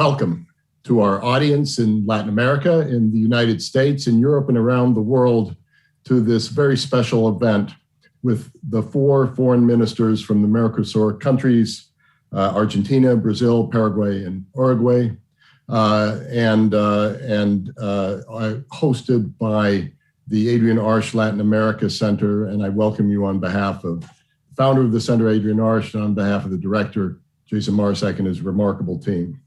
Welcome to our audience in Latin America, in the United States, in Europe, and around the world to this very special event with the 4 foreign ministers from the Mercosur countries, Argentina, Brazil, Paraguay, and Uruguay, hosted by the Adrian Arsh Latin America Center. And I welcome you on behalf of the founder of the center, Adrian Arsh, and on behalf of the director, Jason Marsak, and his remarkable team.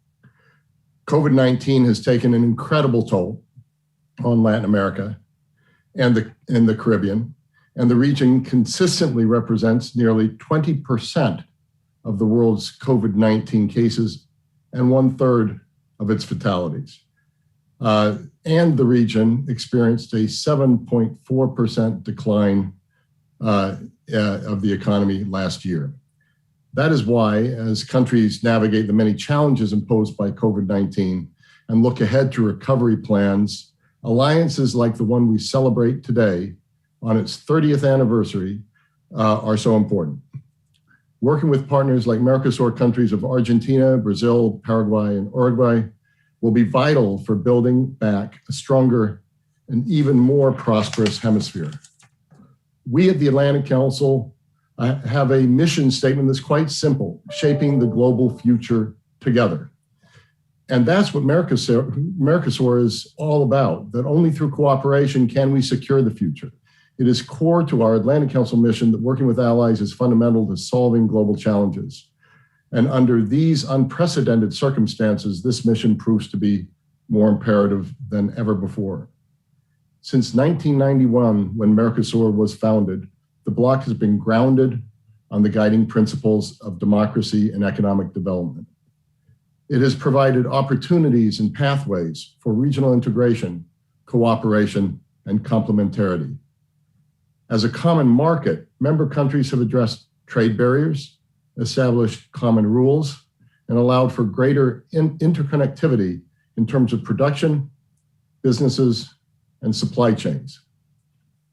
COVID-19 has taken an incredible toll on Latin America and the Caribbean, and the region consistently represents nearly 20% of the world's COVID-19 cases and 1/3 of its fatalities. And the region experienced a 7.4% decline of the economy last year. That is why, as countries navigate the many challenges imposed by COVID-19 and look ahead to recovery plans, alliances like the one we celebrate today on its 30th anniversary are so important. Working with partners like Mercosur countries of Argentina, Brazil, Paraguay, and Uruguay will be vital for building back a stronger and even more prosperous hemisphere. We at the Atlantic Council have a mission statement that's quite simple: shaping the global future together. And that's what Mercosur is all about, that only through cooperation can we secure the future. It is core to our Atlantic Council mission that working with allies is fundamental to solving global challenges. And under these unprecedented circumstances, this mission proves to be more imperative than ever before. Since 1991, when Mercosur was founded, the bloc has been grounded on the guiding principles of democracy and economic development. It has provided opportunities and pathways for regional integration, cooperation, and complementarity. As a common market, member countries have addressed trade barriers, established common rules, and allowed for greater interconnectivity in terms of production, businesses, and supply chains.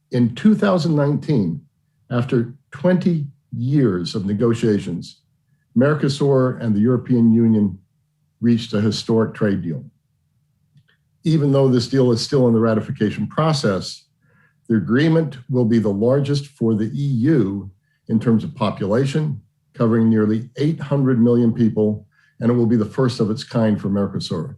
In 2019, after 20 years of negotiations, Mercosur and the European Union reached a historic trade deal. Even though this deal is still in the ratification process, the agreement will be the largest for the EU in terms of population, covering nearly 800 million people, and it will be the first of its kind for Mercosur.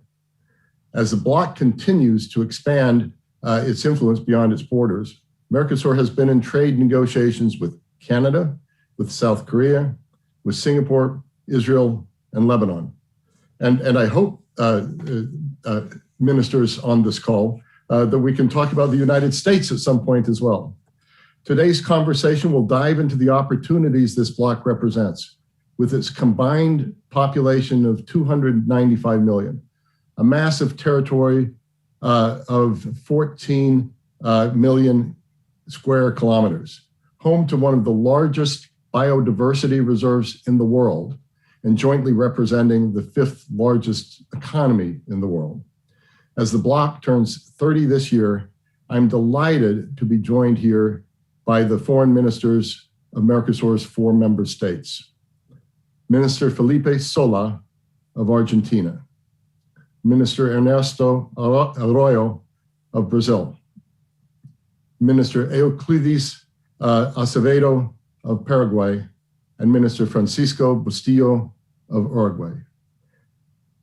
As the bloc continues to expand its influence beyond its borders, Mercosur has been in trade negotiations with Canada, with South Korea, with Singapore, Israel, and Lebanon. And I hope, ministers on this call, that we can talk about the United States at some point as well. Today's conversation will dive into the opportunities this bloc represents, with its combined population of 295 million, a massive territory of 14 million square kilometers, home to one of the largest biodiversity reserves in the world, and jointly representing the 5th largest economy in the world. As the bloc turns 30 this year, I'm delighted to be joined here by the foreign ministers of Mercosur's 4 member states. Minister Felipe Sola of Argentina, Minister Ernesto Arroyo of Brazil, Minister Euclides Acevedo of Paraguay, and Minister Francisco Bustillo of Uruguay.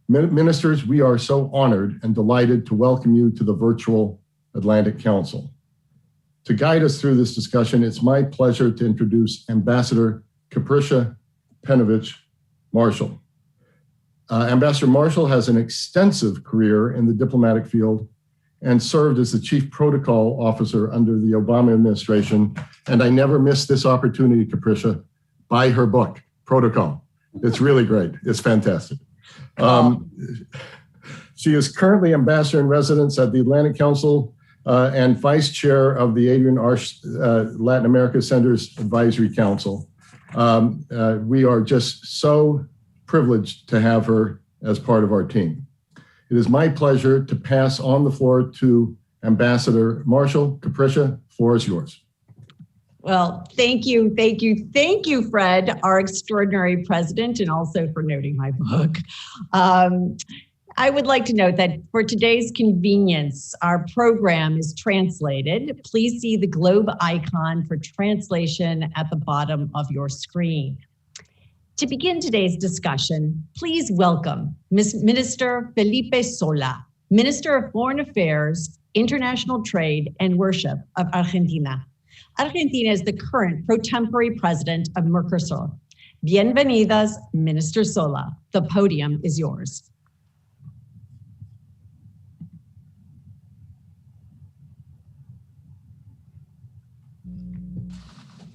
Ministers, we are so honored and delighted to welcome you to the virtual Atlantic Council. To guide us through this discussion, it's my pleasure to introduce Ambassador Capricia Penovich Marshall. Ambassador Marshall has an extensive career in the diplomatic field and served as the Chief Protocol Officer under the Obama administration. And I never missed this opportunity, Capricia. Buy her book, Protocol. It's really great. It's fantastic. She is currently Ambassador in Residence at the Atlantic Council and Vice Chair of the Adrian Arsh Latin America Center's Advisory Council. We are just so privileged to have her as part of our team. It is my pleasure to pass on the floor to Ambassador Marshall. Capricia, the floor is yours. Well, thank you, Fred, our extraordinary president, and also for noting my book. I would like to note that for today's convenience, our program is translated. Please see the globe icon for translation at the bottom of your screen. To begin today's discussion, please welcome Minister Felipe Sola, Minister of Foreign Affairs, International Trade, and Worship of Argentina. Argentina is the current pro tempore president of Mercosur. Bienvenidas, Minister Sola. The podium is yours.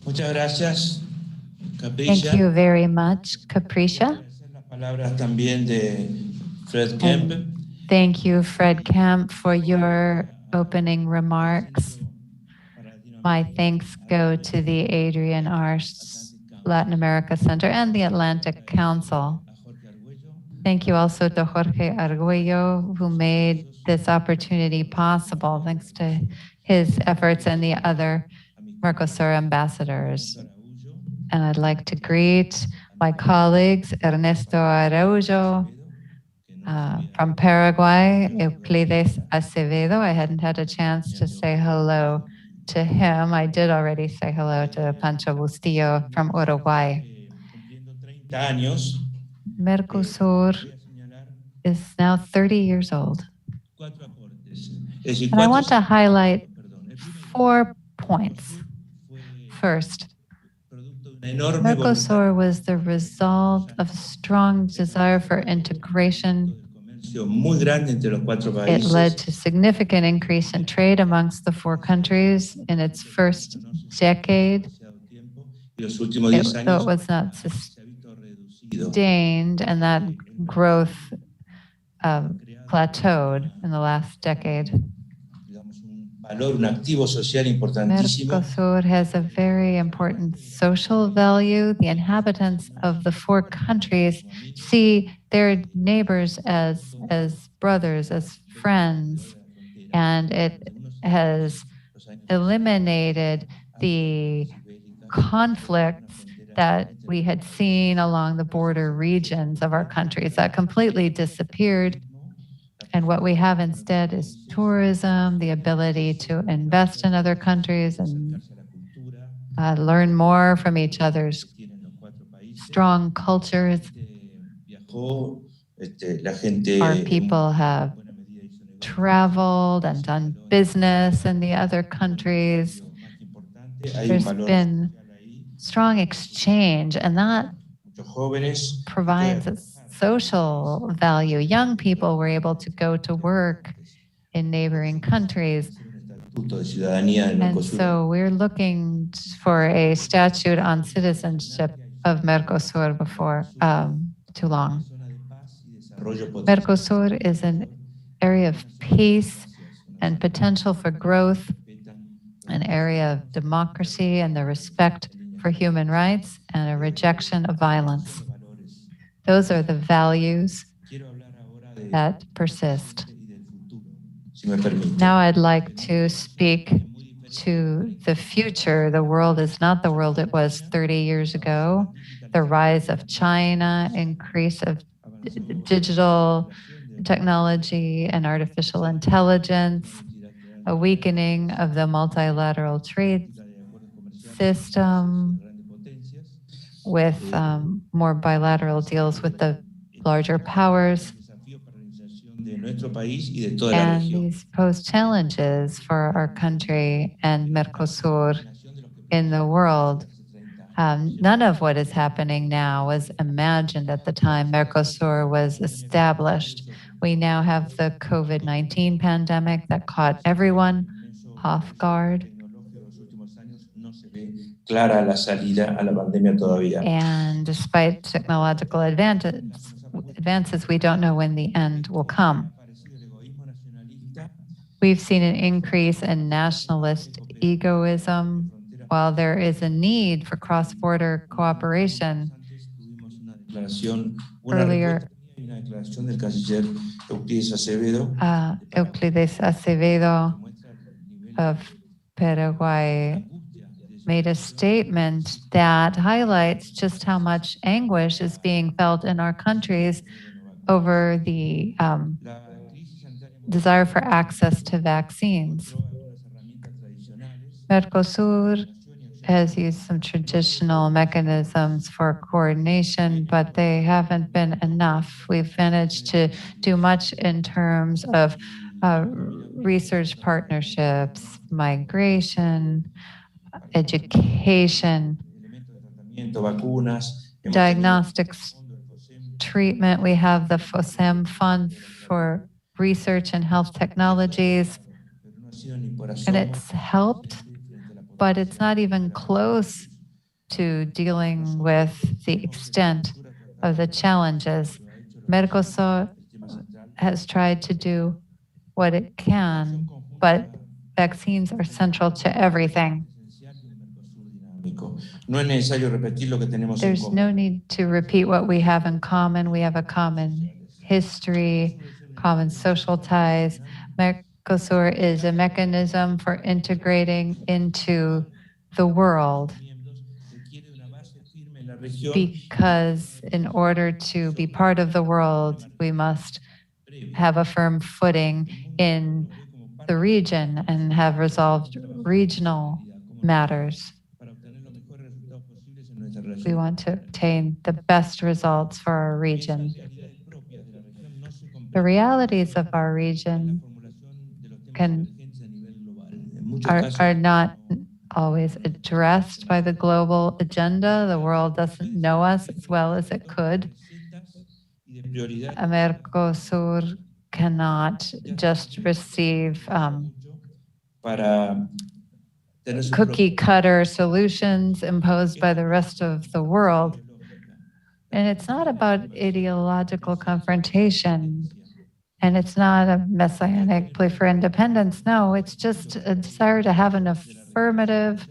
Muchas gracias, Thank you very much, Capricia. Thank you, Fred Kemp, for your opening remarks. My thanks go to the Adrian Arsh Latin America Center and the Atlantic Council. Thank you also to Jorge Arguello, who made this opportunity possible, thanks to his efforts and the other Mercosur ambassadors. And I'd like to greet my colleagues, Ernesto Araujo from Paraguay, Euclides Acevedo. I hadn't had a chance to say hello to him. I did already say hello to Pancho Bustillo from Uruguay. Mercosur is now 30 years old. And I want to highlight 4 points. First, Mercosur was the result of a strong desire for integration. It led to significant increase in trade amongst the 4 countries in its first decade. Though it was not sustained, and that growth plateaued in the last decade. Mercosur has a very important social value. The inhabitants of the 4 countries see their neighbors as brothers, as friends, and it has eliminated the conflicts that we had seen along the border regions of our countries. That completely disappeared. And what we have instead is tourism, the ability to invest in other countries and learn more from each other's strong cultures. Our people have traveled and done business in the other countries. There's been strong exchange, and that provides a social value. Young people were able to go to work in neighboring countries. And so we're looking for a statute on citizenship of Mercosur before too long. Mercosur is an area of peace and potential for growth, an area of democracy and the respect for human rights and a rejection of violence. Those are the values that persist. Now I'd like to speak to the future. The world is not the world it was 30 years ago. The rise of China, increase of digital technology and artificial intelligence, a weakening of the multilateral trade system with more bilateral deals with the larger powers. And these pose challenges for our country and Mercosur in the world. None of what is happening now was imagined at the time Mercosur was established. We now have the COVID-19 pandemic that caught everyone off guard. And despite technological advances, we don't know when the end will come. We've seen an increase in nationalist egoism. While there is a need for cross-border cooperation, earlier, Euclides Acevedo of Paraguay made a statement that highlights just how much anguish is being felt in our countries over the desire for access to vaccines. Mercosur has used some traditional mechanisms for coordination, but they haven't been enough. We've managed to do much in terms of research partnerships, migration, education, diagnostics, treatment. We have the FOSEM Fund for Research and Health Technologies, and it's helped, but it's not even close to dealing with the extent of the challenges. Mercosur has tried to do what it can, but vaccines are central to everything. There's no need to repeat what we have in common. We have a common history, common social ties. Mercosur is a mechanism for integrating into the world, because in order to be part of the world, we must have a firm footing in the region and have resolved regional matters. We want to obtain the best results for our region. The realities of our region are not always addressed by the global agenda. The world doesn't know us as well as it could. Mercosur cannot just receive cookie cutter solutions imposed by the rest of the world. And it's not about ideological confrontation. And it's not a messianic plea for independence. No, it's just a desire to have an affirmative,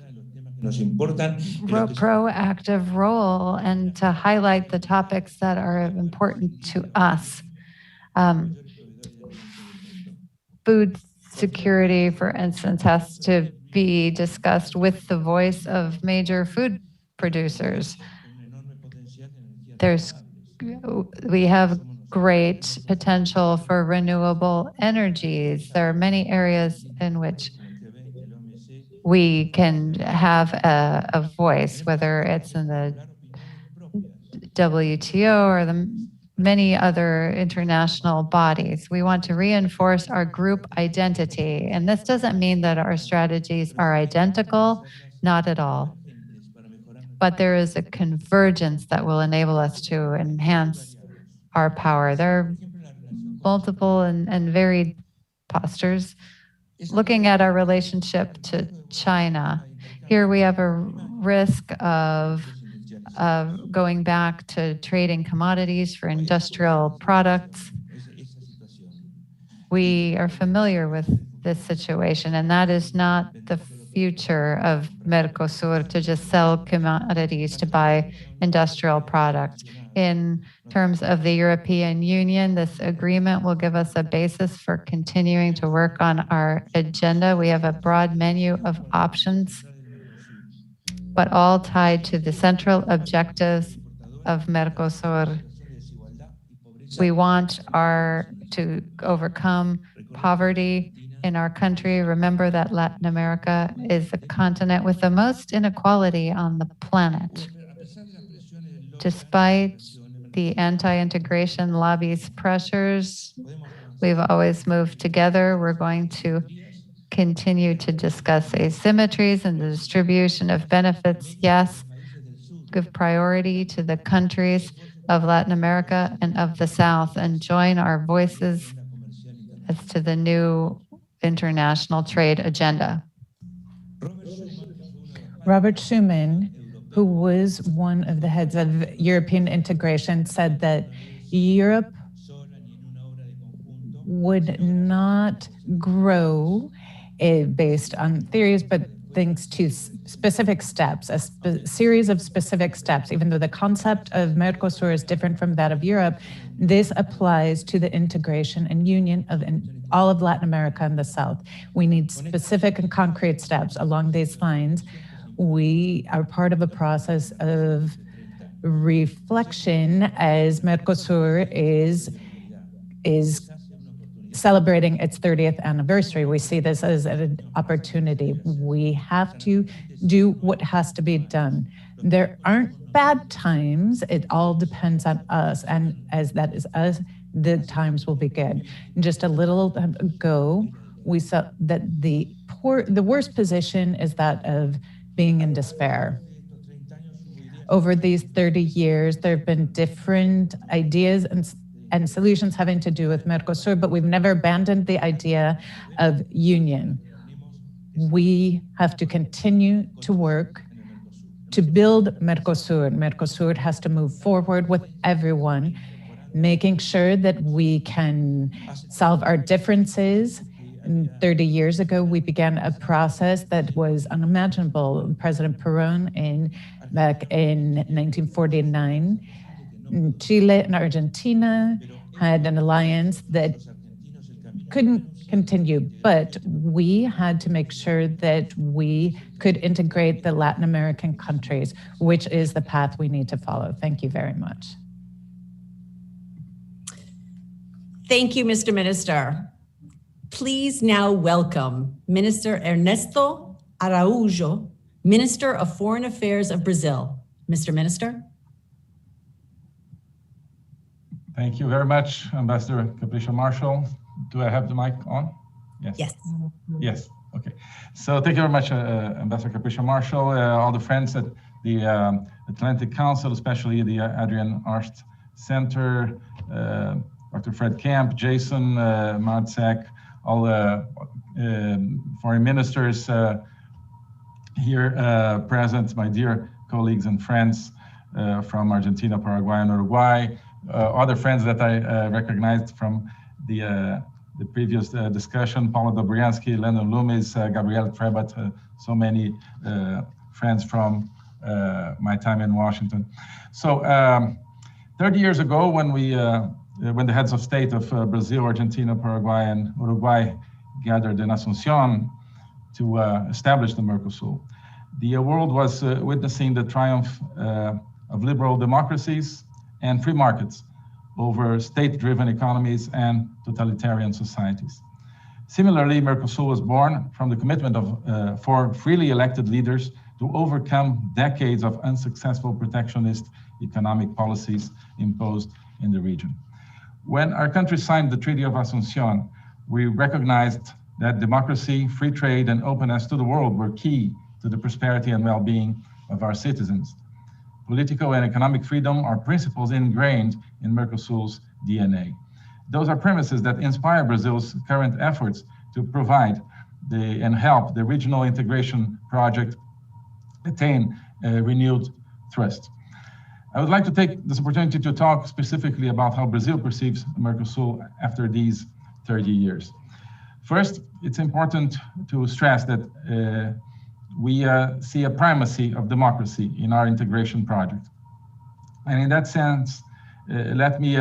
proactive role and to highlight the topics that are important to us. Food security, for instance, has to be discussed with the voice of major food producers. We have great potential for renewable energies. There are many areas in which we can have a voice, whether it's in the WTO or the many other international bodies. We want to reinforce our group identity. And this doesn't mean that our strategies are identical, not at all. But there is a convergence that will enable us to enhance our power. There are multiple and varied postures. Looking at our relationship to China, here we have a risk of going back to trading commodities for industrial products. We are familiar with this situation, and that is not the future of Mercosur, to just sell commodities to buy industrial products. In terms of the European Union, this agreement will give us a basis for continuing to work on our agenda. We have a broad menu of options, but all tied to the central objectives of Mercosur. We want to overcome poverty in our country. Remember that Latin America is the continent with the most inequality on the planet. Despite the anti-integration lobby's pressures, we've always moved together. We're going to continue to discuss asymmetries and the distribution of benefits. Yes, give priority to the countries of Latin America and of the South, and join our voices as to the new international trade agenda. Robert Schuman, who was one of the heads of European integration, said that Europe would not grow based on theories, but thanks to specific steps, a series of specific steps. Even though the concept of Mercosur is different from that of Europe, this applies to the integration and union of all of Latin America and the South. We need specific and concrete steps along these lines. We are part of a process of reflection as Mercosur is is celebrating its 30th anniversary. We see this as an opportunity. We have to do what has to be done. There aren't bad times. It all depends on us. And as that is us, the times will be good. Just a little ago, we saw that the worst position is that of being in despair. Over these 30 years, there have been different ideas and solutions having to do with Mercosur, but we've never abandoned the idea of union. We have to continue to work to build Mercosur. Mercosur has to move forward with everyone, making sure that we can solve our differences. 30 years ago, we began a process that was unimaginable. President Perón back in 1949, Chile and Argentina had an alliance that couldn't continue, but we had to make sure that we could integrate the Latin American countries, which is the path we need to follow. Thank you very much. Thank you, Mr. Minister. Please now welcome Minister Ernesto Araújo, Minister of Foreign Affairs of Brazil. Mr. Minister. Thank you very much, Ambassador Capricia Marshall. Do I have the mic on? Yes. Yes. Yes. Okay. So thank you very much, Ambassador Capricia Marshall, all the friends at the Atlantic Council, especially the Adrian Arsht Center, Dr. Fred Camp, Jason Marcek, all the foreign ministers here present, my dear colleagues and friends from Argentina, Paraguay, and Uruguay, other friends that I recognized from the previous discussion, Paulo Dobriansky, Landon Loomis, Gabrielle Trebat, so many friends from my time in Washington. So 30 years ago, when the heads of state of Brazil, Argentina, Paraguay, and Uruguay gathered in Asunción to establish the Mercosur, the world was witnessing the triumph of liberal democracies and free markets over state-driven economies and totalitarian societies. Similarly, Mercosur was born from the commitment of four freely elected leaders to overcome decades of unsuccessful protectionist economic policies imposed in the region. When our country signed the Treaty of Asunción, we recognized that democracy, free trade, and openness to the world were key to the prosperity and well-being of our citizens. Political and economic freedom are principles ingrained in Mercosur's DNA. Those are premises that inspire Brazil's current efforts to provide and help the regional integration project attain renewed thrust. I would like to take this opportunity to talk specifically about how Brazil perceives Mercosur after these 30 years. First, it's important to stress that we see a primacy of democracy in our integration project. And in that sense, let me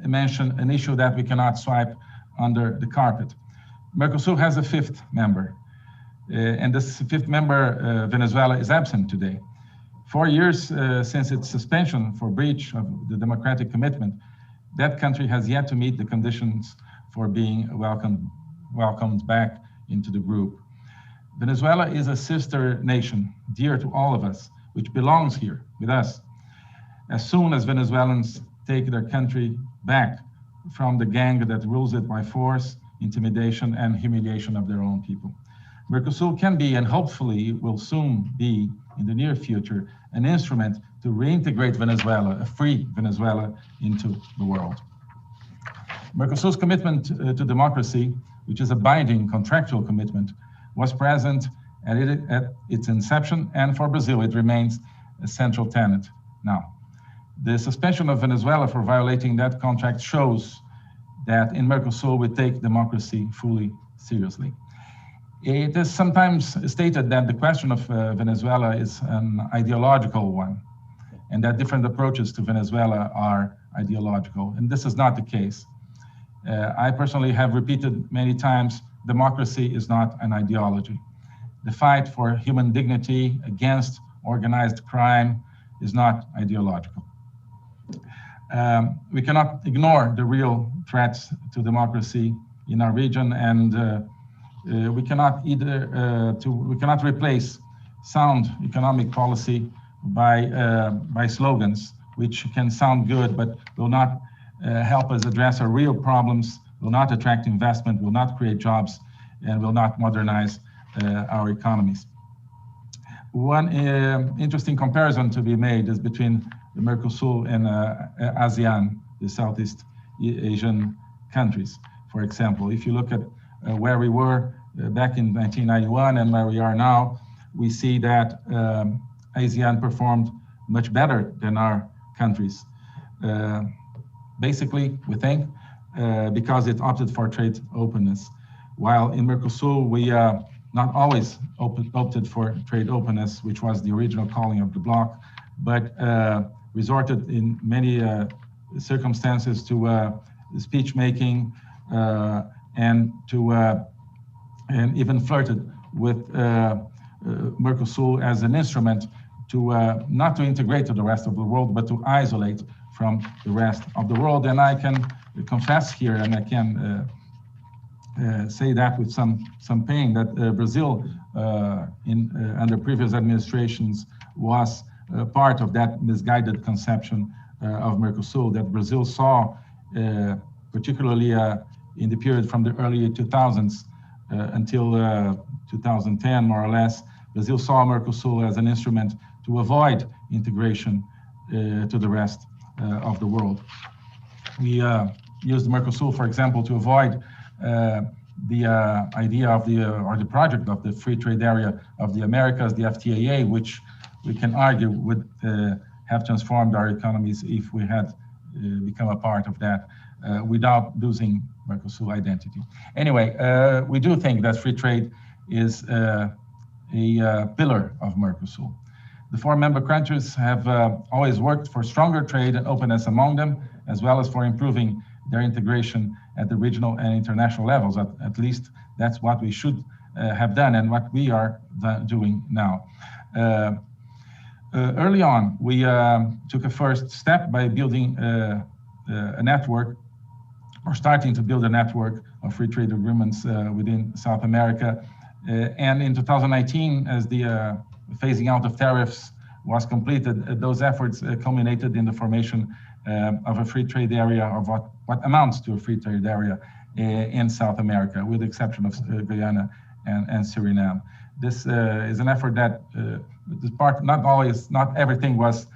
mention an issue that we cannot swipe under the carpet. Mercosur has a fifth member, and this fifth member, Venezuela, is absent today. 4 years since its suspension for breach of the democratic commitment, that country has yet to meet the conditions for being welcomed back into the group. Venezuela is a sister nation, dear to all of us, which belongs here with us. As soon as Venezuelans take their country back from the gang that rules it by force, intimidation, and humiliation of their own people. Mercosur can be, and hopefully will soon be, in the near future, an instrument to reintegrate Venezuela, a free Venezuela, into the world. Mercosur's commitment to democracy, which is a binding contractual commitment, was present at its inception, and for Brazil, it remains a central tenet now. The suspension of Venezuela for violating that contract shows that in Mercosur, we take democracy fully seriously. It is sometimes stated that the question of Venezuela is an ideological one, and that different approaches to Venezuela are ideological, and this is not the case. I personally have repeated many times, democracy is not an ideology. The fight for human dignity against organized crime is not ideological. We cannot ignore the real threats to democracy in our region, and we cannot we cannot replace sound economic policy by slogans, which can sound good but will not help us address our real problems, will not attract investment, will not create jobs, and will not modernize our economies. One interesting comparison to be made is between the Mercosur and ASEAN, the Southeast Asian countries. For example, if you look at where we were back in 1991 and where we are now, we see that ASEAN performed much better than our countries. Basically, we think, because it opted for trade openness. While in Mercosur, we not always opted for trade openness, which was the original calling of the bloc, but resorted in many circumstances to speech making and even flirted with Mercosur as an instrument to not to integrate to the rest of the world, but to isolate from the rest of the world. And I can confess here, and I can say that with some pain, that Brazil under previous administrations was part of that misguided conception of Mercosur, that Brazil saw, particularly in the period from the early 2000s until 2010, more or less, Brazil saw Mercosur as an instrument to avoid integration to the rest of the world. We used Mercosur, for example, to avoid the idea of or the project of the free trade area of the Americas, the FTAA, which we can argue would have transformed our economies if we had become a part of that without losing Mercosur identity. Anyway, we do think that free trade is a pillar of Mercosur. The four member countries have always worked for stronger trade and openness among them, as well as for improving their integration at the regional and international levels. At least that's what we should have done and what we are doing now. Early on, we took a first step by building a network, or starting to build a network of free trade agreements within South America. And in 2019, as the phasing out of tariffs was completed, those efforts culminated in the formation of a free trade area, of what amounts to a free trade area in South America, with the exception of Guyana and Suriname. This is an effort that this part, not everything was,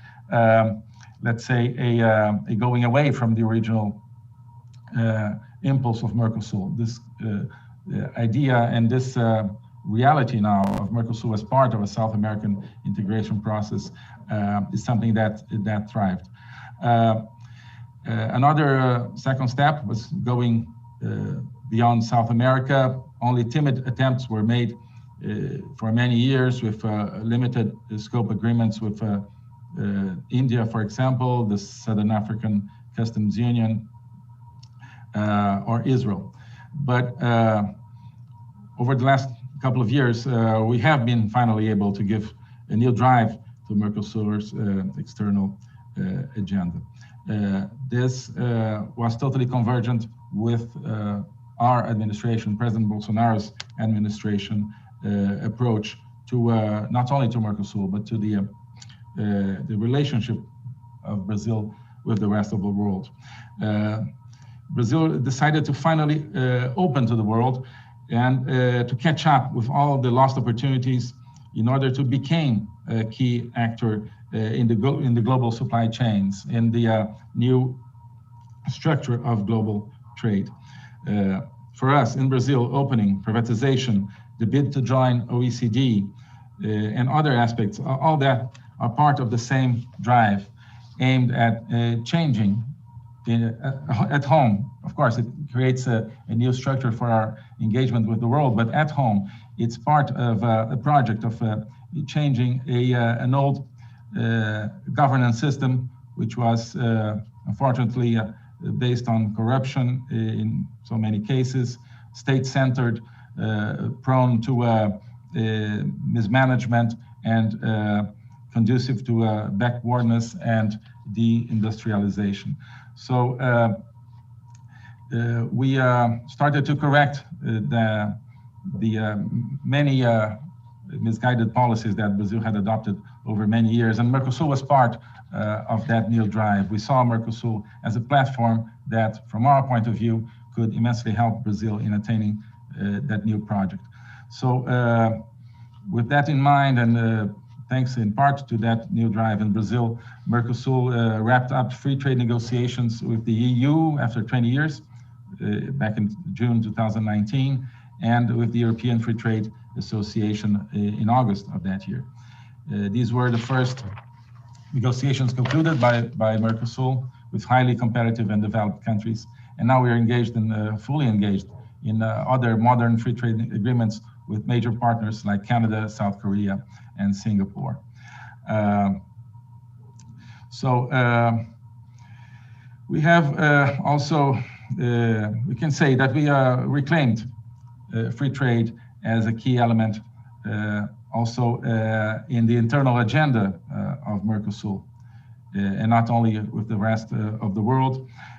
let's say, a going away from the original impulse of Mercosur. This idea and this reality now of Mercosur as part of a South American integration process is something that thrived. Another second step was going beyond South America. Only timid attempts were made for many years with limited scope agreements with India, for example, the Southern African Customs Union, or Israel. But over the last couple of years, we have been finally able to give a new drive to Mercosur's external agenda. This was totally convergent with our administration, President Bolsonaro's administration approach to not only to Mercosur, but to the relationship of Brazil with the rest of the world. Brazil decided to finally open to the world and to catch up with all the lost opportunities in order to become a key actor in the global supply chains, in the new structure of global trade. For us in Brazil, opening, privatization, the bid to join OECD, and other aspects, all that are part of the same drive aimed at changing at home. Of course, it creates a new structure for our engagement with the world, but at home, it's part of a project of changing an old governance system, which was unfortunately based on corruption in so many cases, state-centered, prone to mismanagement and conducive to backwardness and deindustrialization. So we started to correct the many misguided policies that Brazil had adopted over many years, and Mercosur was part of that new drive. We saw Mercosur as a platform that, from our point of view, could immensely help Brazil in attaining that new project. So with that in mind, and thanks in part to that new drive in Brazil, Mercosur wrapped up free trade negotiations with the EU after 20 years, back in June 2019, and with the European Free Trade Association in August of that year. These were the first negotiations concluded by Mercosur with highly competitive and developed countries. And now we are engaged in, fully engaged in other modern free trade agreements with major partners like Canada, South Korea, and Singapore. We have also, we can say that we reclaimed free trade as a key element also in the internal agenda of Mercosur, and not only with the rest of the world.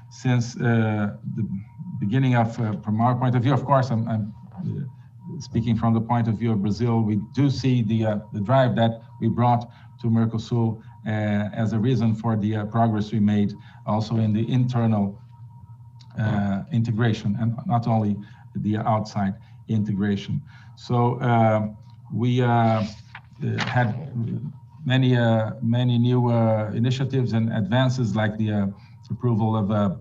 Since the beginning of, from our point of view, of course, I'm speaking from the point of view of Brazil, we do see the drive that we brought to Mercosur as a reason for the progress we made also in the internal integration, and not only the outside integration. So we had many new initiatives and advances, like the approval of a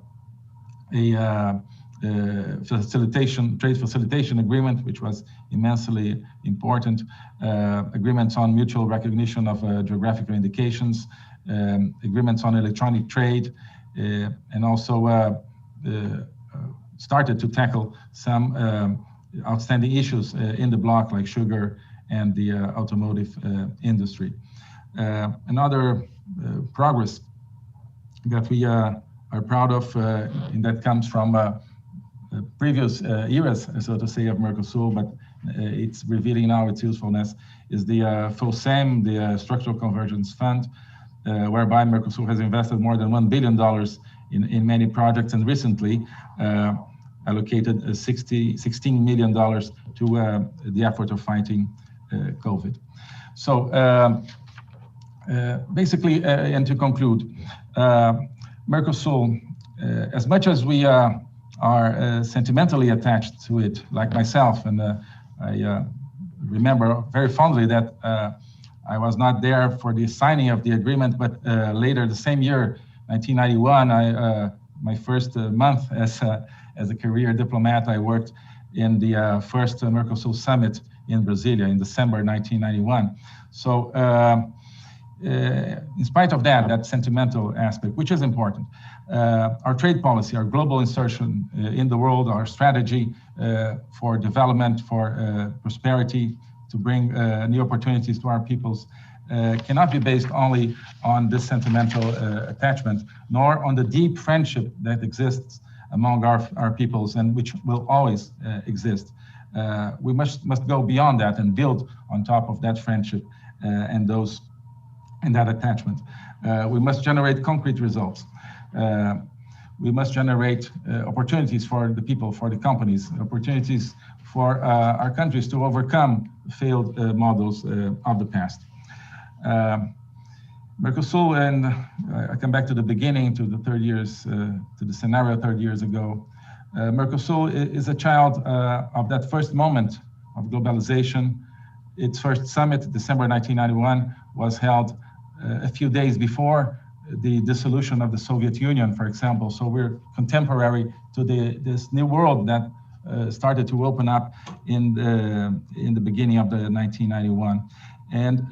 trade facilitation agreement, which was immensely important, agreements on mutual recognition of geographical indications, agreements on electronic trade, and also started to tackle some outstanding issues in the bloc, like sugar and the automotive industry. Another progress that we are proud of, and that comes from previous eras, so to say, of Mercosur, but it's revealing now its usefulness, is the FOSEM, the Structural Convergence Fund, whereby Mercosur has invested more than $1 billion in many projects, and recently allocated $16 million to the effort of fighting COVID. So basically, and to conclude, Mercosur, as much as we are sentimentally attached to it, like myself, and I remember very fondly that I was not there for the signing of the agreement, but later the same year, 1991, my first month as a career diplomat, I worked in the first Mercosur summit in Brasilia in December 1991. So in spite of that sentimental aspect, which is important, our trade policy, our global insertion in the world, our strategy for development, for prosperity, to bring new opportunities to our peoples, cannot be based only on this sentimental attachment, nor on the deep friendship that exists among our peoples, and which will always exist. We must go beyond that and build on top of that friendship and that attachment. We must generate concrete results. We must generate opportunities for the people, for the companies, opportunities for our countries to overcome failed models of the past. Mercosur, and I come back to the beginning, to the 30 years, to the scenario 30 years ago. Mercosur is a child of that first moment of globalization. Its first summit, December 1991, was held a few days before the dissolution of the Soviet Union, for example. So we're contemporary to this new world that started to open up in the beginning of the 1991. And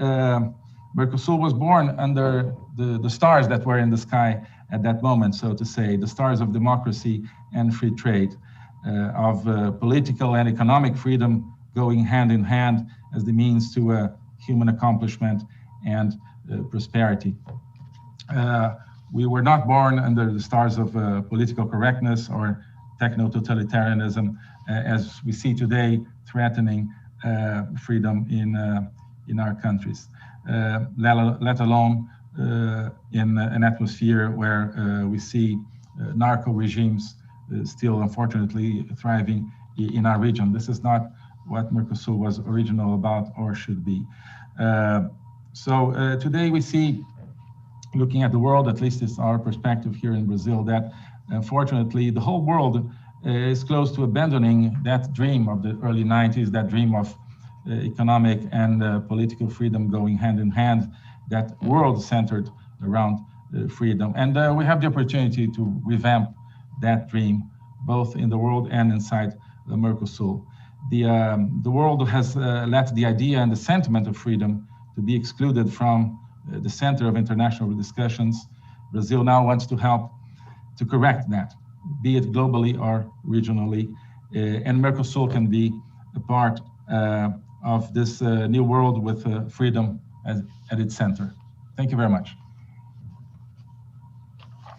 Mercosur was born under the stars that were in the sky at that moment, so to say, the stars of democracy and free trade, of political and economic freedom going hand in hand as the means to human accomplishment and prosperity. We were not born under the stars of political correctness or techno-totalitarianism, as we see today threatening freedom in our countries. let alone in an atmosphere where we see narco regimes still, unfortunately, thriving in our region. This is not what Mercosur was original about or should be. So today we see, looking at the world, at least it's our perspective here in Brazil, that unfortunately the whole world is close to abandoning that dream of the early 90s, that dream of economic and political freedom going hand in hand, that world centered around freedom. And we have the opportunity to revamp that dream, both in the world and inside the Mercosur. The world has let the idea and the sentiment of freedom to be excluded from the center of international discussions. Brazil now wants to help to correct that, be it globally or regionally. And Mercosur can be a part of this new world with freedom at its center. Thank you very much.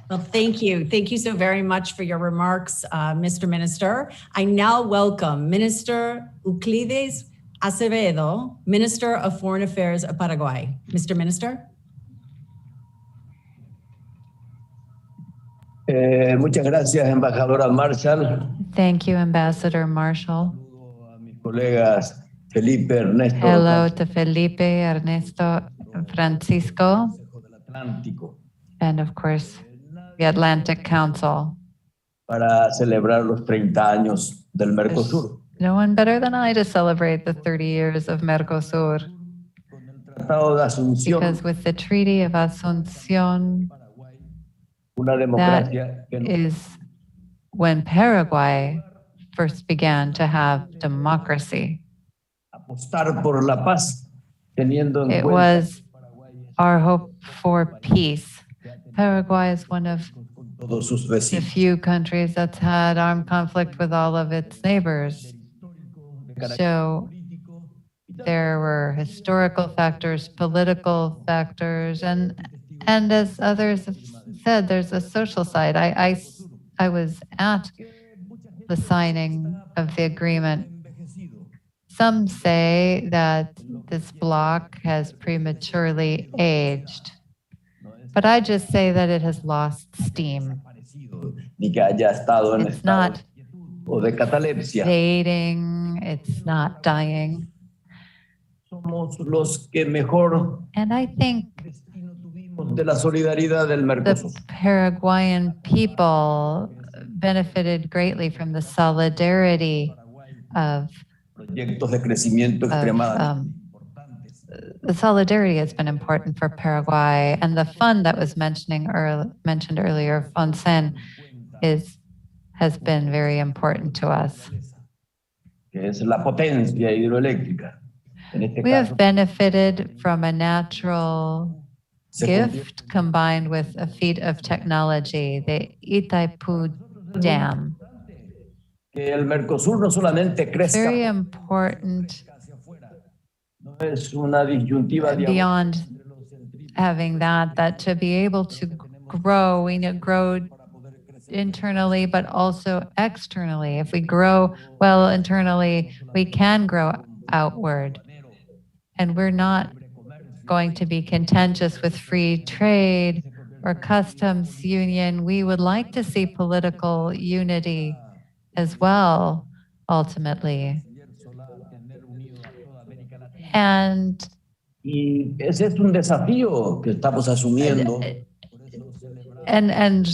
Well, thank you. Thank you so very much for your remarks, Mr. Minister. I now welcome Minister Euclides Acevedo, Minister of Foreign Affairs of Paraguay. Mr. Minister. Muchas gracias, embajadora Marshall. Thank you, Ambassador Marshall. A mis colegas Felipe, Ernesto. Hello to Felipe, Ernesto, Francisco, and of course, the Atlantic Council. Para celebrar los 30 años del Mercosur. No one better than I to celebrate the 30 years of Mercosur. Because with the Treaty of Asunción, that is when Paraguay first began to have democracy. It was our hope for peace. Paraguay is one of the few countries that's had armed conflict with all of its neighbors. So there were historical factors, political factors, and as others have said, there's a social side. I was at the signing of the agreement. Some say that this bloc has prematurely aged, but I just say that it has lost steam. It's not fading, it's not dying. And I think the Paraguayan people benefited greatly from the solidarity of the solidarity has been important for Paraguay, and the fund that was mentioned earlier, FONSEN, has been very important to us. We have benefited from a natural gift combined with a feat of technology, the Itaipu Dam. Very important beyond having that to be able to grow, we need to grow internally, but also externally. If we grow well internally, we can grow outward. And we're not going to be contentious with free trade or customs union. We would like to see political unity as well, ultimately. And ese es un desafío que estamos asumiendo. And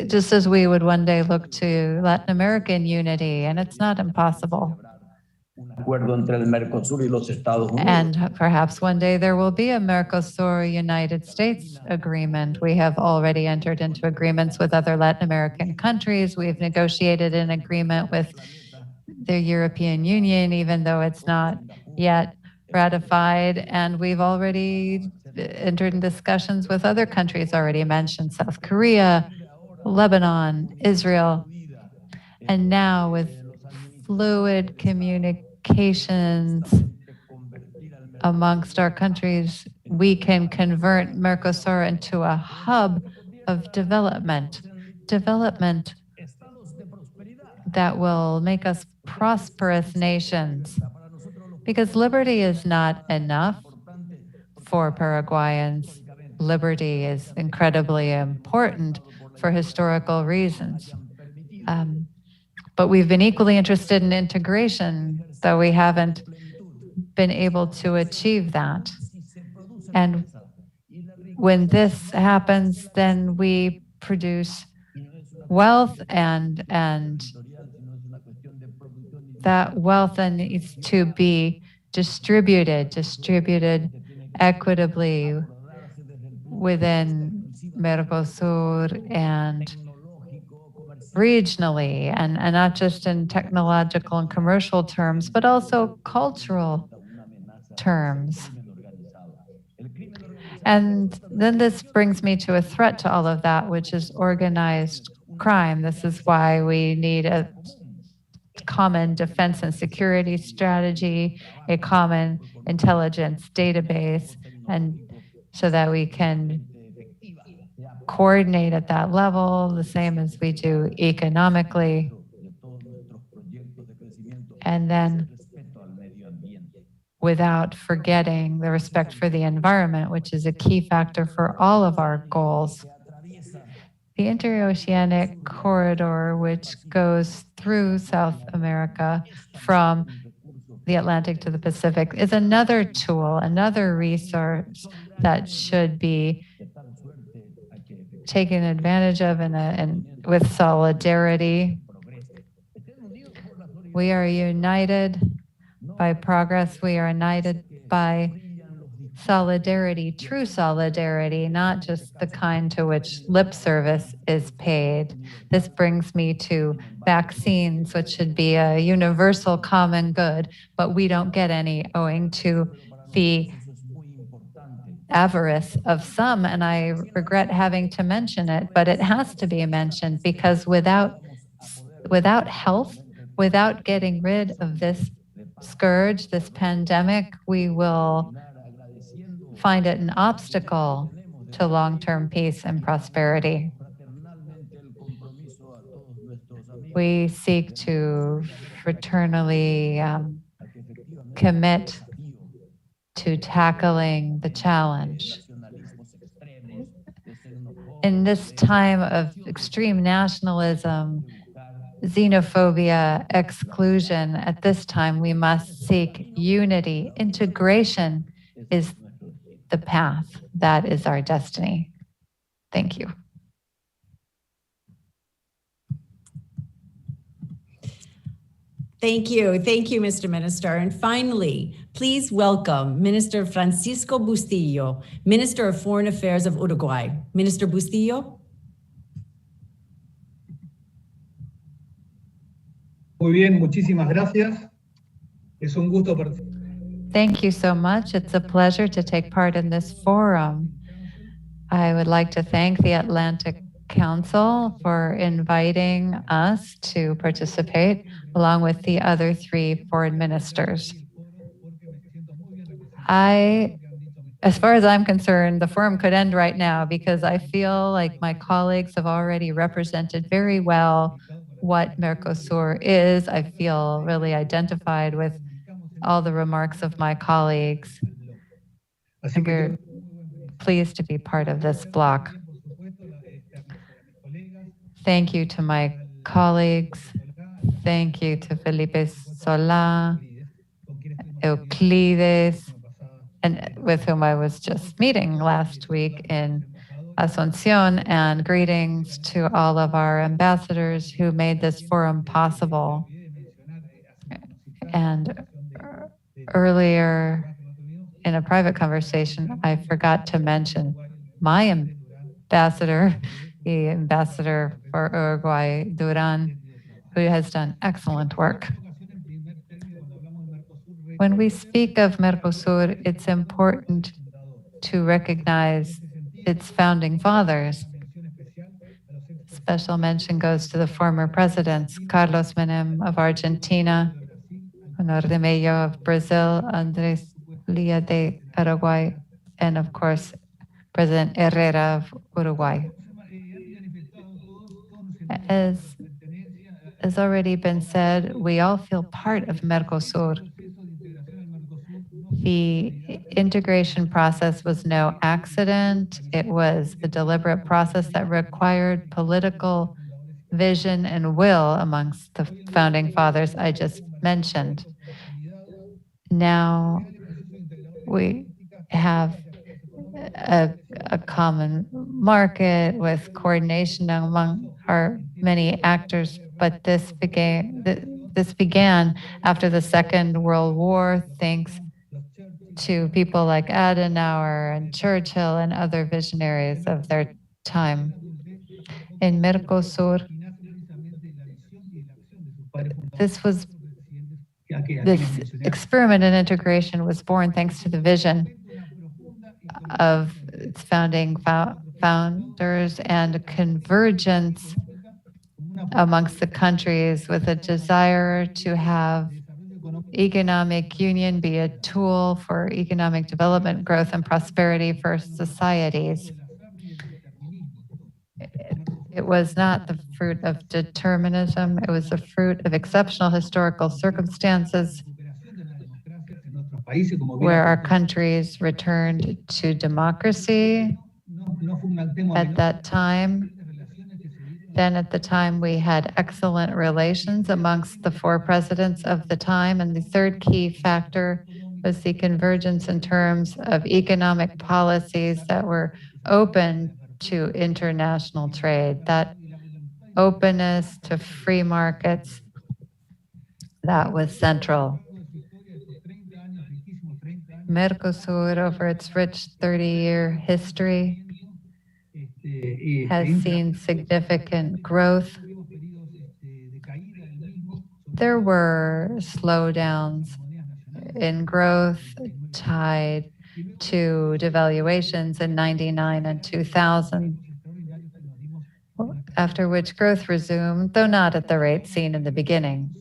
just as we would one day look to Latin American unity, and it's not impossible. And perhaps one day there will be a Mercosur United States agreement. We have already entered into agreements with other Latin American countries. We've negotiated an agreement with the European Union, even though it's not yet ratified. And we've already entered in discussions with other countries already mentioned, South Korea, Lebanon, Israel. And now with fluid communications amongst our countries, we can convert Mercosur into a hub of development that will make us prosperous nations. Because liberty is not enough. for Paraguayans. Liberty is incredibly important for historical reasons. But we've been equally interested in integration, though we haven't been able to achieve that. And when this happens, then we produce wealth, and that wealth then needs to be distributed equitably within Mercosur and regionally, and not just in technological and commercial terms, but also cultural terms. And then this brings me to a threat to all of that, which is organized crime. This is why we need a common defense and security strategy, a common intelligence database, and so that we can coordinate at that level, the same as we do economically. And then without forgetting the respect for the environment, which is a key factor for all of our goals. The interoceanic corridor, which goes through South America from the Atlantic to the Pacific, is another tool, another resource that should be taken advantage of and with solidarity. We are united by progress. We are united by solidarity, true solidarity, not just the kind to which lip service is paid. This brings me to vaccines, which should be a universal common good, but we don't get any owing to the avarice of some, and I regret having to mention it, but it has to be mentioned because without health, without getting rid of this scourge, this pandemic, we will find it an obstacle to long-term peace and prosperity. We seek to fraternally commit to tackling the challenge. In this time of extreme nationalism, xenophobia, exclusion, at this time we must seek unity. Integration is the path. That is our destiny. Thank you. Thank you. Thank you, Mr. Minister. And finally, please welcome Minister Francisco Bustillo, Minister of Foreign Affairs of Uruguay. Minister Bustillo. Muy bien, muchísimas gracias. Es un gusto participar. Thank you so much. It's a pleasure to take part in this forum. I would like to thank the Atlantic Council for inviting us to participate along with the other three foreign ministers. As far as I'm concerned, the forum could end right now because I feel like my colleagues have already represented very well what Mercosur is. I feel really identified with all the remarks of my colleagues. We're pleased to be part of this block. Thank you to my colleagues. Thank you to Felipe Solá, Euclides, and with whom I was just meeting last week in Asunción, and greetings to all of our ambassadors who made this forum possible. And earlier in a private conversation, I forgot to mention my ambassador, the ambassador for Uruguay, Duran, who has done excellent work. When we speak of Mercosur, it's important to recognize its founding fathers. Special mention goes to the former presidents, Carlos Menem of Argentina, Honor de Mello of Brazil, Andrés Lía de Paraguay, and of course, President Herrera of Uruguay. As has already been said, we all feel part of Mercosur. The integration process was no accident. It was a deliberate process that required political vision and will amongst the founding fathers I just mentioned. Now we have a common market with coordination among our many actors, but this began after the Second World War, thanks to people like Adenauer and Churchill and other visionaries of their time. In Mercosur, this experiment in integration was born thanks to the vision of its founding founders and convergence amongst the countries with a desire to have economic union be a tool for economic development, growth, and prosperity for societies. It was not the fruit of determinism. It was the fruit of exceptional historical circumstances where our countries returned to democracy at that time. Then at the time, we had excellent relations amongst the four presidents of the time. And the third key factor was the convergence in terms of economic policies that were open to international trade. That openness to free markets, that was central. Mercosur, over its rich 30-year history, has seen significant growth. There were slowdowns in growth tied to devaluations in 99 and 2000, after which growth resumed, though not at the rate seen in the beginning.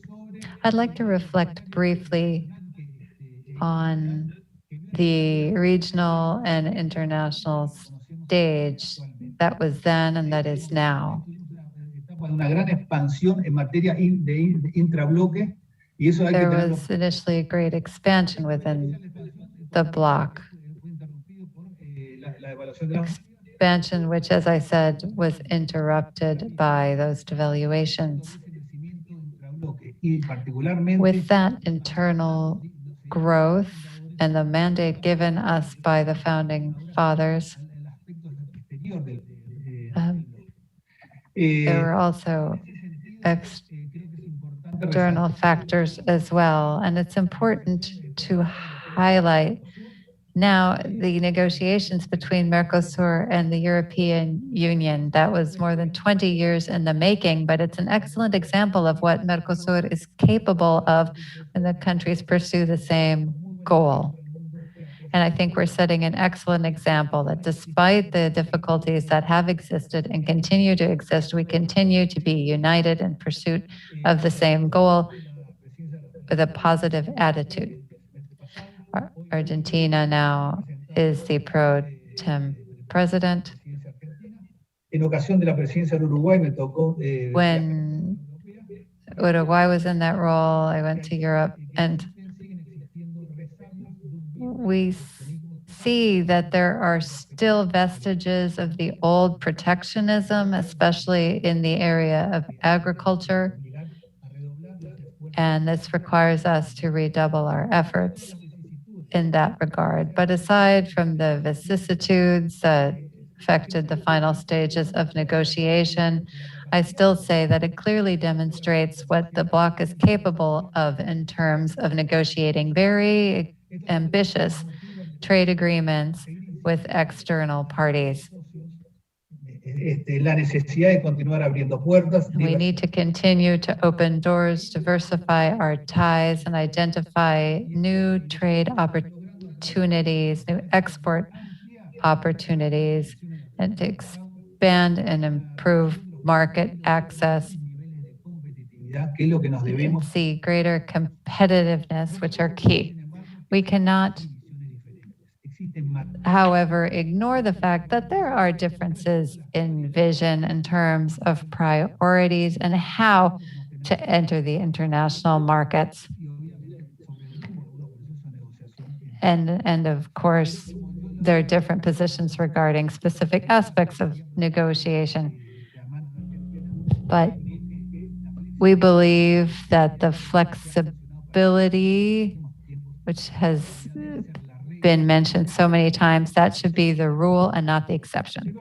I'd like to reflect briefly on the regional and international stage that was then and that is now. There was initially a great expansion within the bloc. Expansion, which, as I said, was interrupted by those devaluations. With that internal growth and the mandate given us by the founding fathers, there were also external factors as well. And it's important to highlight now the negotiations between Mercosur and the European Union. That was more than 20 years in the making, but it's an excellent example of what Mercosur is capable of when the countries pursue the same goal. And I think we're setting an excellent example that despite the difficulties that have existed and continue to exist, we continue to be united in pursuit of the same goal with a positive attitude. Argentina now is the pro tem president. When Uruguay was in that role, I went to Europe, and we see that there are still vestiges of the old protectionism, especially in the area of agriculture. And this requires us to redouble our efforts in that regard. But aside from the vicissitudes that affected the final stages of negotiation, I still say that it clearly demonstrates what the bloc is capable of in terms of negotiating very ambitious trade agreements with external parties. We need to continue to open doors, diversify our ties, and identify new trade opportunities, new export opportunities, and to expand and improve market access and see greater competitiveness, which are key. We cannot, however, ignore the fact that there are differences in vision in terms of priorities and how to enter the international markets. And of course, there are different positions regarding specific aspects of negotiation. But we believe that the flexibility, which has been mentioned so many times, that should be the rule and not the exception.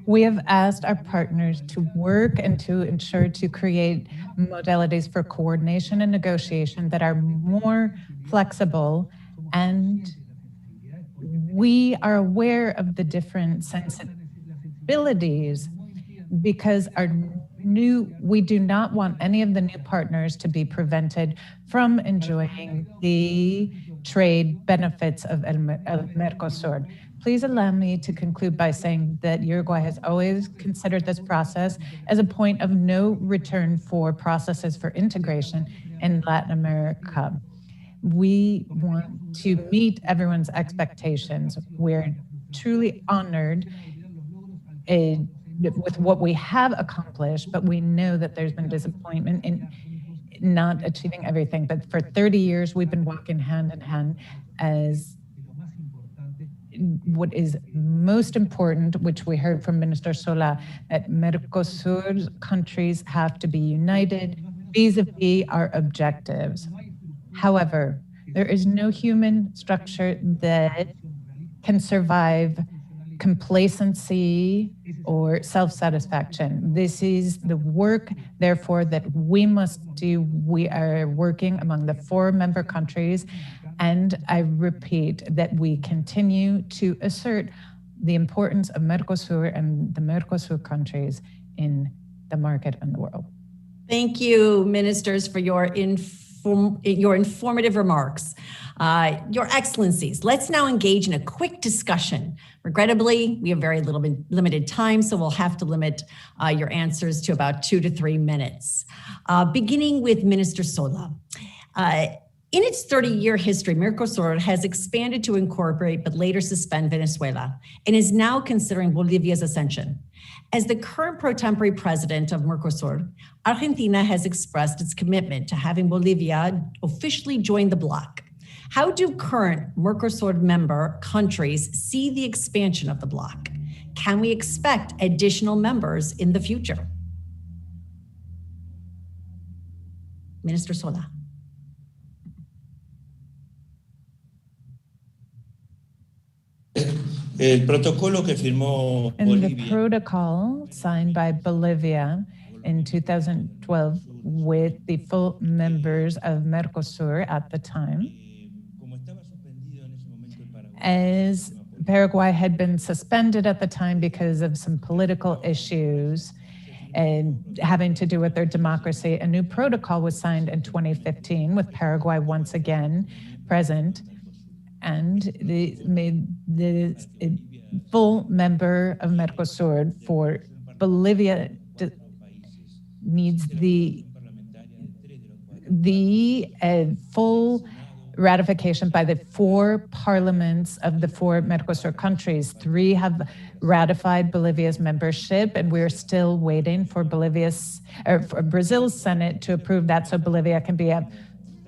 We have asked our partners to work and to ensure to create modalities for coordination and negotiation that are more flexible, and we are aware of the different sensibilities because we do not want any of the new partners to be prevented from enjoying the trade benefits of Mercosur. Please allow me to conclude by saying that Uruguay has always considered this process as a point of no return for processes for integration in Latin America. We want to meet everyone's expectations. We're truly honored with what we have accomplished, but we know that there's been disappointment in not achieving everything. But for 30 years, we've been walking hand in hand as what is most important, which we heard from Minister Sola, that Mercosur countries have to be united vis-a-vis our objectives. However, there is no human structure that can survive complacency or self-satisfaction. This is the work, therefore, that we must do. We are working among the 4 member countries, and I repeat that we continue to assert the importance of Mercosur and the Mercosur countries in the market and the world. Thank you, ministers, for your informative remarks. Your Excellencies, let's now engage in a quick discussion. Regrettably, we have very limited time, so we'll have to limit your answers to about 2 to 3 minutes. Beginning with Minister Sola. In its 30-year history, Mercosur has expanded to incorporate but later suspend Venezuela and is now considering Bolivia's accession. As the current pro tempore president of Mercosur, Argentina has expressed its commitment to having Bolivia officially join the bloc. How do current Mercosur member countries see the expansion of the bloc? Can we expect additional members in the future? Minister Sola. El protocolo que firmó And the Bolivia protocol signed by Bolivia in 2012 with the full members of Mercosur at the time, as Paraguay had been suspended at the time because of some political issues and having to do with their democracy, a new protocol was signed in 2015 with Paraguay once again present, and they made the full member of Mercosur. For Bolivia needs the full ratification by the 4 parliaments of the 4 Mercosur countries. 3 have ratified Bolivia's membership, and we're still waiting for for Brazil's Senate to approve that so Bolivia can be a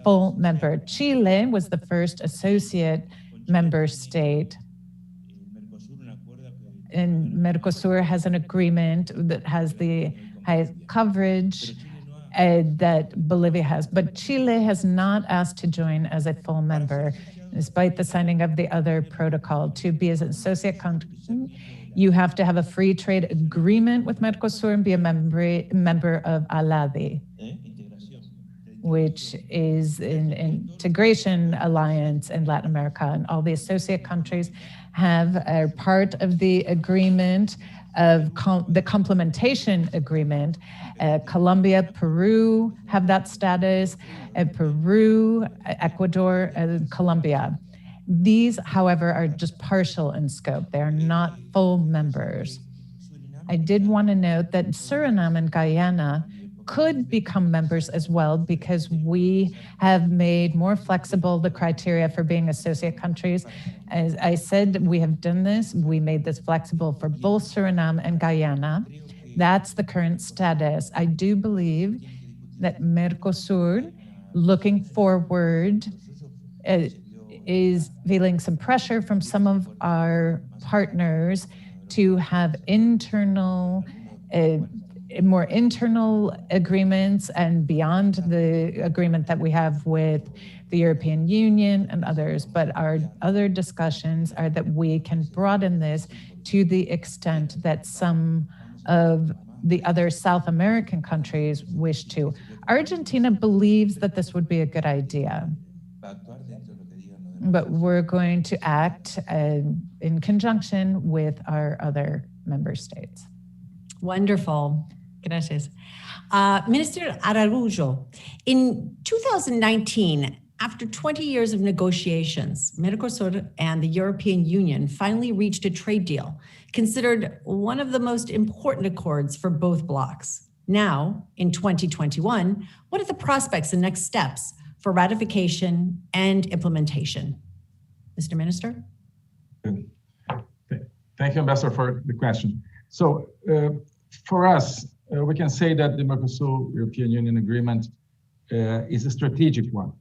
full member. Chile was the first associate member state. And Mercosur has an agreement that has the highest coverage that Bolivia has. But Chile has not asked to join as a full member, despite the signing of the other protocol. To be as an associate country, you have to have a free trade agreement with Mercosur and be a member of ALADI, which is an integration alliance in Latin America. And all the associate countries are part of the agreement of the complementation agreement. Colombia, Peru have that status, Peru, Ecuador, and Colombia. These, however, are just partial in scope. They are not full members. I did want to note that Suriname and Guyana could become members as well, because we have made more flexible the criteria for being associate countries. As I said, we have done this. We made this flexible for both Suriname and Guyana. That's the current status. I do believe that Mercosur, looking forward, is feeling some pressure from some of our partners to have more internal agreements and beyond the agreement that we have with the European Union and others. But our other discussions are that we can broaden this to the extent that some of the other South American countries wish to. Argentina believes that this would be a good idea, but we're going to act in conjunction with our other member states. Wonderful. Gracias. Minister Araujo, in 2019, after 20 years of negotiations, Mercosur and the European Union finally reached a trade deal, considered one of the most important accords for both blocs. Now, in 2021, what are the prospects and next steps for ratification and implementation? Mr. Minister? Thank you, Ambassador, for the question. So for us, we can say that the Mercosur-European Union agreement is a strategic one.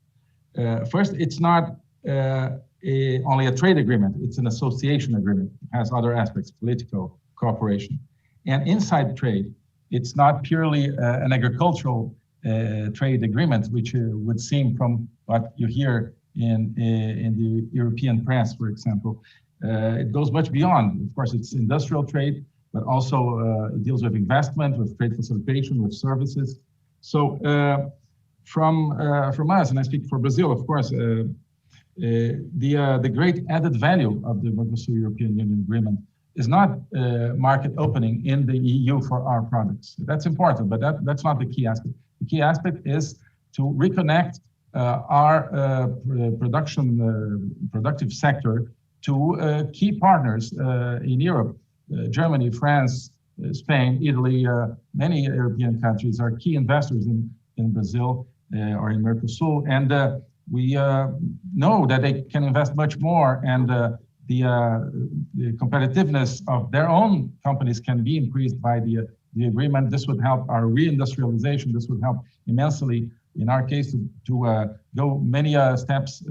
First, it's not only a trade agreement, it's an association agreement. It has other aspects, political cooperation. And inside trade, it's not purely an agricultural trade agreement, which would seem from what you hear in the European press, for example. It goes much beyond. Of course, it's industrial trade, but also it deals with investment, with trade facilitation, with services. So from us, and I speak for Brazil, of course, the great added value of the Mercosur-European Union agreement is not market opening in the EU for our products. That's important, but that's not the key aspect. The key aspect is to reconnect our productive sector to key partners in Europe. Germany, France, Spain, Italy, many European countries are key investors in Brazil or in Mercosur. And we know that they can invest much more, and the competitiveness of their own companies can be increased by the agreement. This would help our reindustrialization. This would help immensely, in our case, to go many steps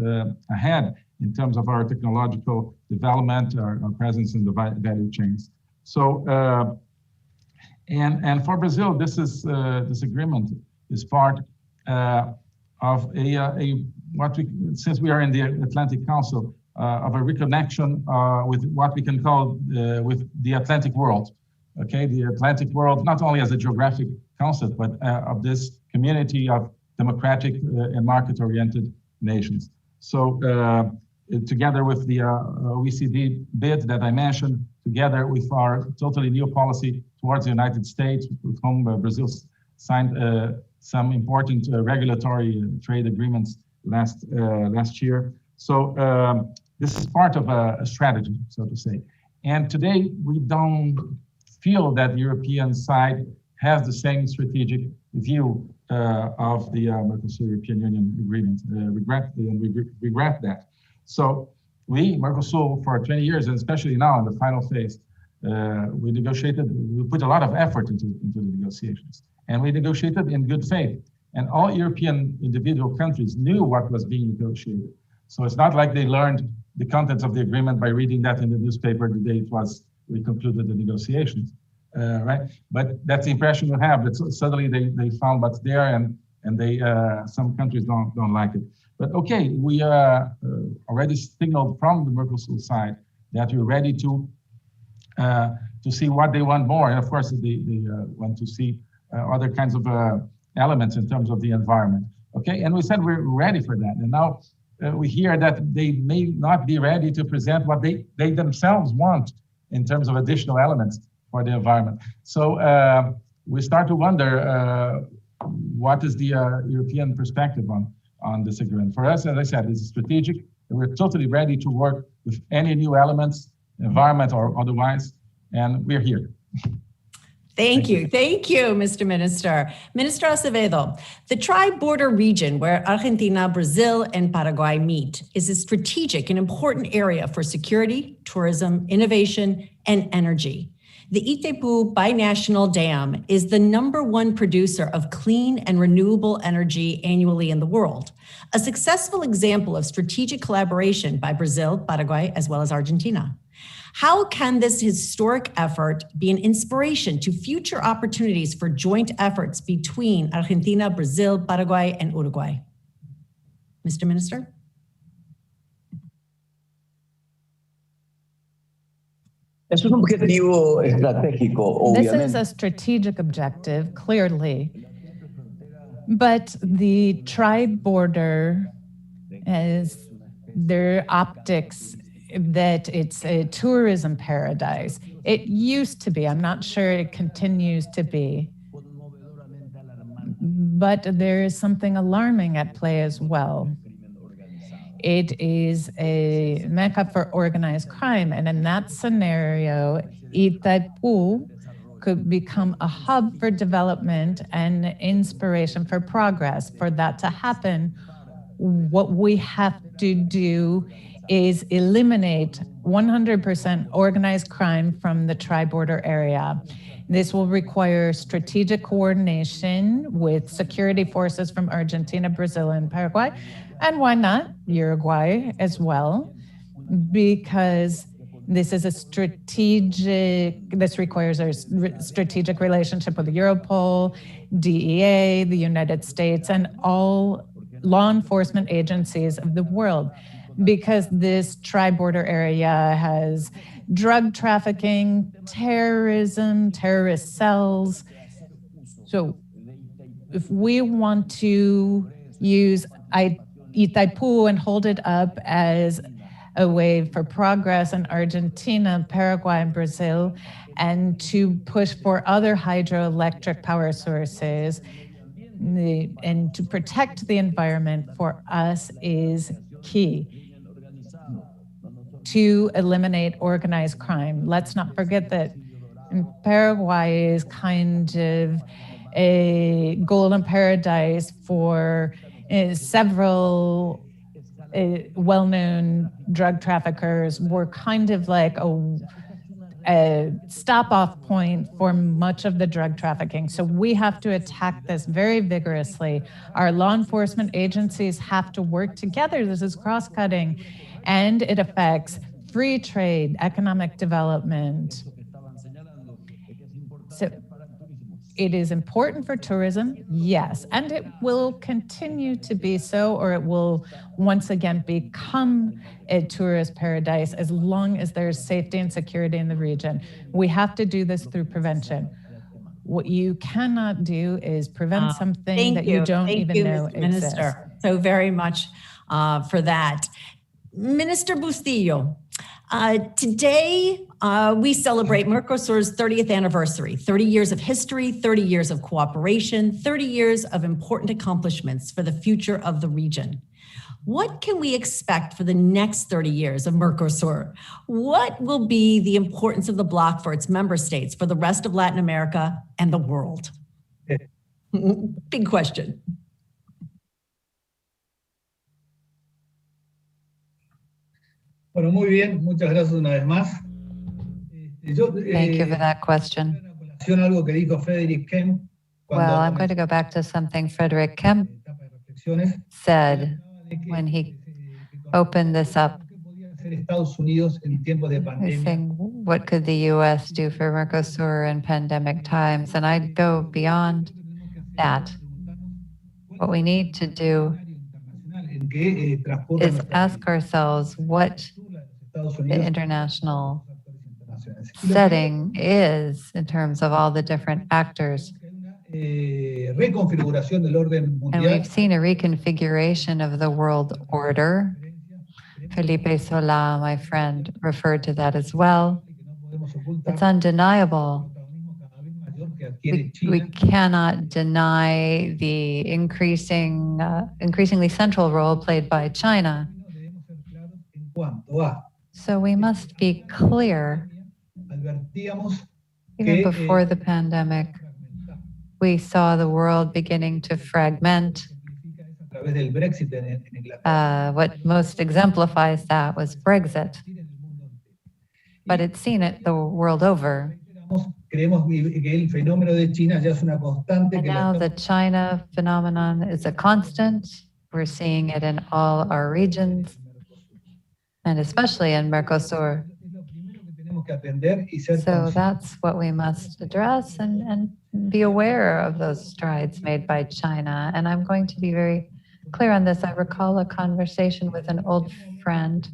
ahead in terms of our technological development, our presence in the value chains. So, and for Brazil, this agreement is part of since we are in the Atlantic Council, of a reconnection with what we can call with the Atlantic world. Okay, the Atlantic world, not only as a geographic concept, but of this community of democratic and market-oriented nations. So together with the OECD bid that I mentioned, together with our totally new policy towards the United States, with whom Brazil signed some important regulatory trade agreements last year. So this is part of a strategy, so to say. And today, we don't feel that the European side has the same strategic view of the Mercosur-European Union agreement. We regret that. So we, Mercosur, for 20 years, and especially now in the final phase, we put a lot of effort into the negotiations. And we negotiated in good faith. And all European individual countries knew what was being negotiated. So it's not like they learned the contents of the agreement by reading that in the newspaper the day we concluded the negotiations, right? But that's the impression you have, that suddenly they found what's there, and they some countries don't like it. But okay, we already signaled from the Mercosur side that we're ready to see what they want more. And of course, they want to see other kinds of elements in terms of the environment. Okay, and we said we're ready for that. And now we hear that they may not be ready to present what they themselves want in terms of additional elements for the environment. So we start to wonder what is the European perspective on this agreement. For us, as I said, it's strategic, and we're totally ready to work with any new elements, environment or otherwise, and we're here. Thank you, Mr. Minister. Minister Acevedo, the tri-border region where Argentina, Brazil, and Paraguay meet is a strategic and important area for security, tourism, innovation, and energy. The Itaipu Binational Dam is the #1 producer of clean and renewable energy annually in the world, a successful example of strategic collaboration by Brazil, Paraguay, as well as Argentina. How can this historic effort be an inspiration to future opportunities for joint efforts between Argentina, Brazil, Paraguay, and Uruguay? Mr. Minister? Es un objetivo estratégico, This is obviamente. a strategic objective, clearly. But the tri-border is their optics that it's a tourism paradise. It used to be, I'm not sure it continues to be. But there is something alarming at play as well. It is a mecca for organized crime. And in that scenario, Itaipu could become a hub for development and inspiration for progress. For that to happen, what we have to do is eliminate 100% organized crime from the tri-border area. This will require strategic coordination with security forces from Argentina, Brazil, and Paraguay, and why not Uruguay as well, because this is a this requires a strategic relationship with Europol, DEA, the United States, and all law enforcement agencies of the world, because this tri-border area has drug trafficking, terrorism, terrorist cells. So if we want to use Itaipu and hold it up as a way for progress in Argentina, Paraguay, and Brazil, and to push for other hydroelectric power sources, and to protect the environment for us is key to eliminate organized crime. Let's not forget that Paraguay is kind of a golden paradise for several well-known drug traffickers. We're kind of like a stop-off point for much of the drug trafficking. So we have to attack this very vigorously. Our law enforcement agencies have to work together. This is cross-cutting, and it affects free trade, economic development. So it is important for tourism, yes, and it will continue to be so, or it will once again become a tourist paradise as long as there's safety and security in the region. We have to do this through prevention. What you cannot do is prevent something that you don't even know exists. Minister, so very much for that. Minister Bustillo, today we celebrate Mercosur's 30th anniversary, 30 years of history, 30 years of cooperation, 30 years of important accomplishments for the future of the region. What can we expect for the next 30 years of Mercosur? What will be the importance of the bloc for its member states, for the rest of Latin America and the world? Big question. Bueno, muy bien, muchas gracias una vez más. Thank you for that question. Algo que dijo Frederick Kemp. Well, I'm going to go back to something Frederick Kemp said when he opened this up. He's saying, what could the U.S. do for Mercosur in pandemic times? And I'd go beyond that. What we need to do is ask ourselves what the international setting is in terms of all the different actors. And we've seen a reconfiguration of the world order. Felipe Solá, my friend, referred to that as well. It's undeniable. We cannot deny the increasingly central role played by China. So we must be clear. Even before the pandemic, we saw the world beginning to fragment. What most exemplifies that was Brexit. But it's seen it the world over. Creemos que el fenómeno de China ya es una constante. And now the China phenomenon is a constant. We're seeing it in all our regions, and especially in Mercosur. So that's what we must address and be aware of those strides made by China. And I'm going to be very clear on this. I recall a conversation with an old friend.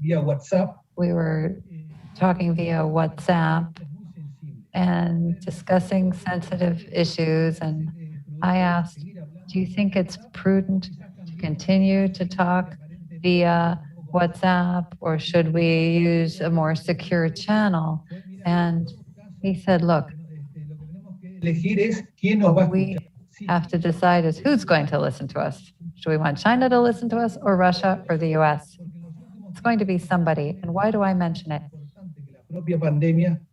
We were talking via WhatsApp and discussing sensitive issues. And I asked, do you think it's prudent to continue to talk via WhatsApp, or should we use a more secure channel? And he said, look, what we have to decide is who's going to listen to us. Do we want China to listen to us, or Russia, or the US? It's going to be somebody. And why do I mention it?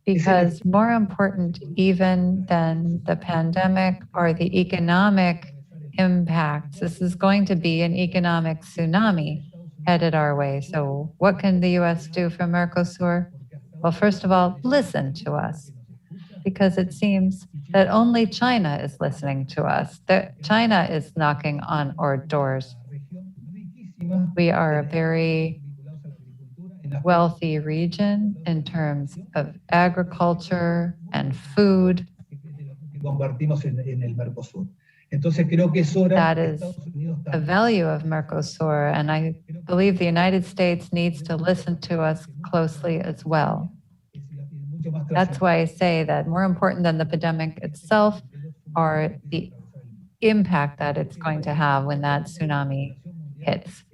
Because more important even than the pandemic are the economic impacts. This is going to be an economic tsunami headed our way. So what can the US do for Mercosur? Well, first of all, listen to us, because it seems that only China is listening to us, that China is knocking on our doors. We are a very wealthy region in terms of agriculture and food. That is the value of Mercosur, and I believe the United States needs to listen to us closely as well. That's why I say that more important than the pandemic itself are the impact that it's going to have when that tsunami hits.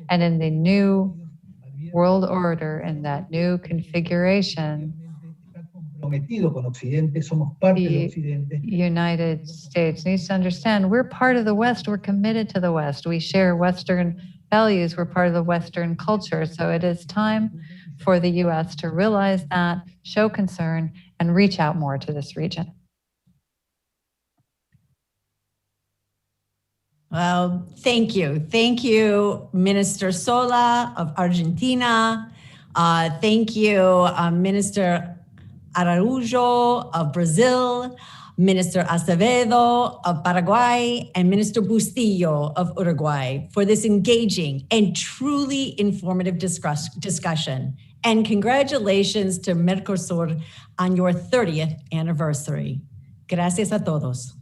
And in the new world order, in that new configuration, the United States needs to understand we're part of the West, we're committed to the West, we share Western values, we're part of the Western culture. So it is time for the US to realize that, show concern, and reach out more to this region. Well, thank you. Thank you, Minister Sola of Argentina. Thank you, Minister Araujo of Brazil, Minister Acevedo of Paraguay, and Minister Bustillo of Uruguay for this engaging and truly informative discussion. And congratulations to Mercosur on your 30th anniversary. Gracias a todos.